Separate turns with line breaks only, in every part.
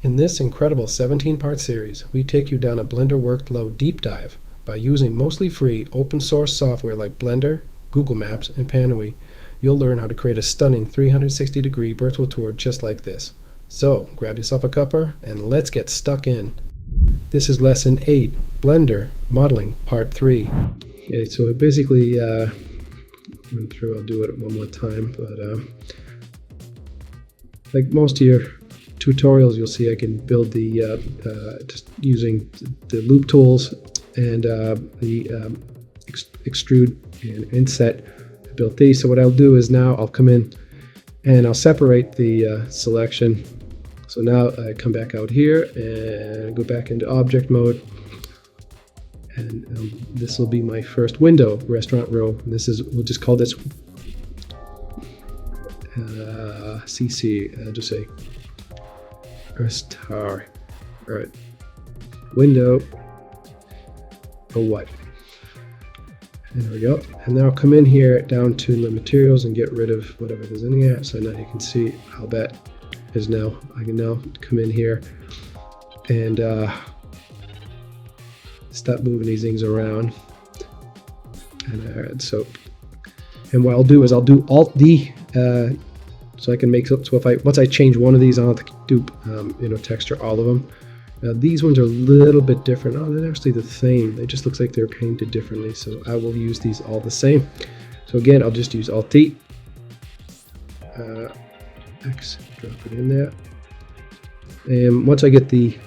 In this incredible 17-part series, we take you down a Blender workflow deep dive by using mostly free open source software like Blender, Google Maps, and Panui. You'll learn how to create a stunning 360-degree virtual tour just like this. So, grab yourself a cuppa and let's get stuck in. This is Lesson 8, Blender Modeling Part 3. Okay, so I basically went through, I'll do it one more time, but like most of your tutorials, you'll see I can build the just using the loop tools and the extrude and inset. I built these. So what I'll do is now I'll come in and I'll separate the selection. So now I come back out here and go back into object mode, and this will be my first window, restaurant row. And this is, we'll just call this CC. I'll just say star. All right, window. Oh, what? And there we go. And then I'll come in here down to the materials and get rid of whatever there's in here. So now you can see how that is now. I can now come in here and stop moving these things around. And and what I'll do is I'll do Alt D. So I can make, so if once I change one of these, I'll have to do texture all of them. Now these ones are a little bit different. Oh, they're actually the same. It just looks like they're painted differently. So I will use these all the same. So again, I'll just use Alt T, X, drop it in there. And once I get the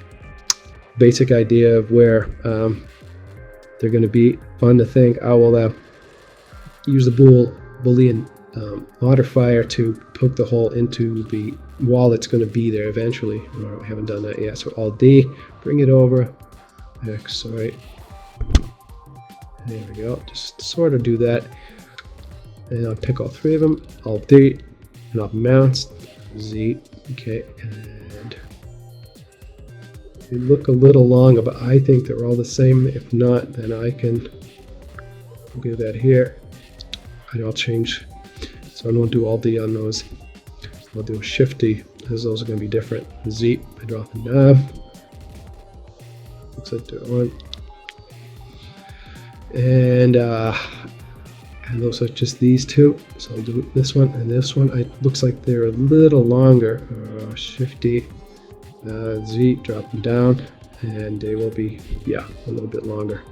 basic idea of where they're going to be, fun to think, I will use the Boolean modifier to poke the hole into the wall that's going to be there eventually. Or I haven't done that yet. So Alt D, bring it over. X, sorry. There we go. Just sort of do that. And I'll pick all three of them. Alt D, and I'll mount Z. Okay, and they look a little long, but I think they're all the same. If not, then I can do that here. And I'll change. So I won't do Alt D on those. I'll do Shift D, because those are going to be different. Z, I drop the knob. Looks like they're on. And those are just these two. So I'll do this one and this one. It looks like they're a little longer. Shift D, Z, drop them down, and they will be, yeah, a little bit longer.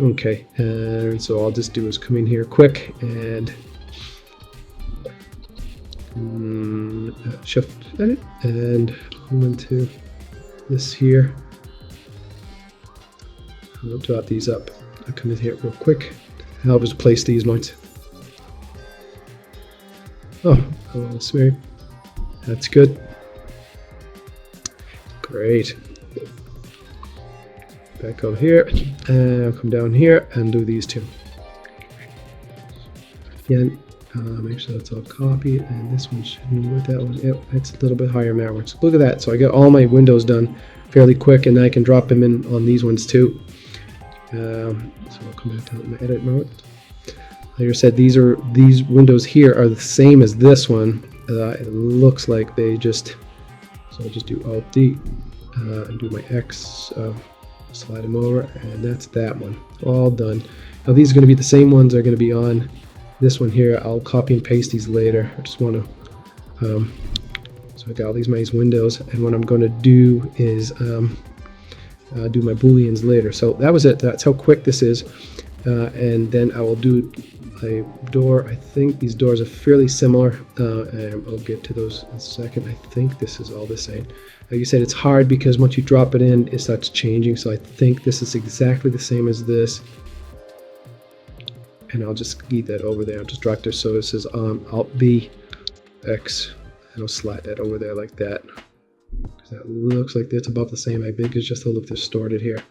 Okay, and so all I'll just do is come in here quick and Shift Edit and come into this here. I'll drop these up. I'll come in here real quick. I'll just place these ones. Oh, smear. That's good. Great. Back over here, and I'll come down here and do these two. Again, make sure that's all copied, and this one shouldn't be with that one. Yep, it's a little bit higher now. Look at that. So I got all my windows done fairly quick, and I can drop them in on these ones too. So I'll come back down to my edit mode. Like I said, these windows here are the same as this one. It looks like they just, so I'll just do Alt D and do my X, slide them over, and that's that one. All done. Now these are going to be the same ones that are going to be on this one here. I'll copy and paste these later. I just want to, so I got all these nice windows, and what I'm going to do is do my booleans later. So that was it. That's how quick this is. And then I will do a door. I think these doors are fairly similar, and I'll get to those in a second. I think this is all the same. Like you said, it's hard because once you drop it in, it starts changing. So I think this is exactly the same as this. And I'll just keep that over there. I'll just drop there. So this is Alt B, X, and I'll slide that over there like that. That looks like it's about the same. I think it's just a little distorted here.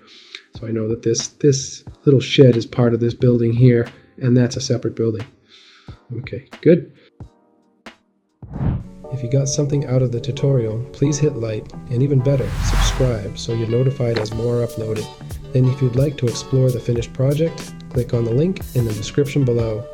So I know that this little shed is part of this building here, and that's a separate building. Okay, good. If you got something out of the tutorial, please hit like, and even better, subscribe so you're notified as more are uploaded. Then if you'd like to explore the finished project, click on the link in the description below.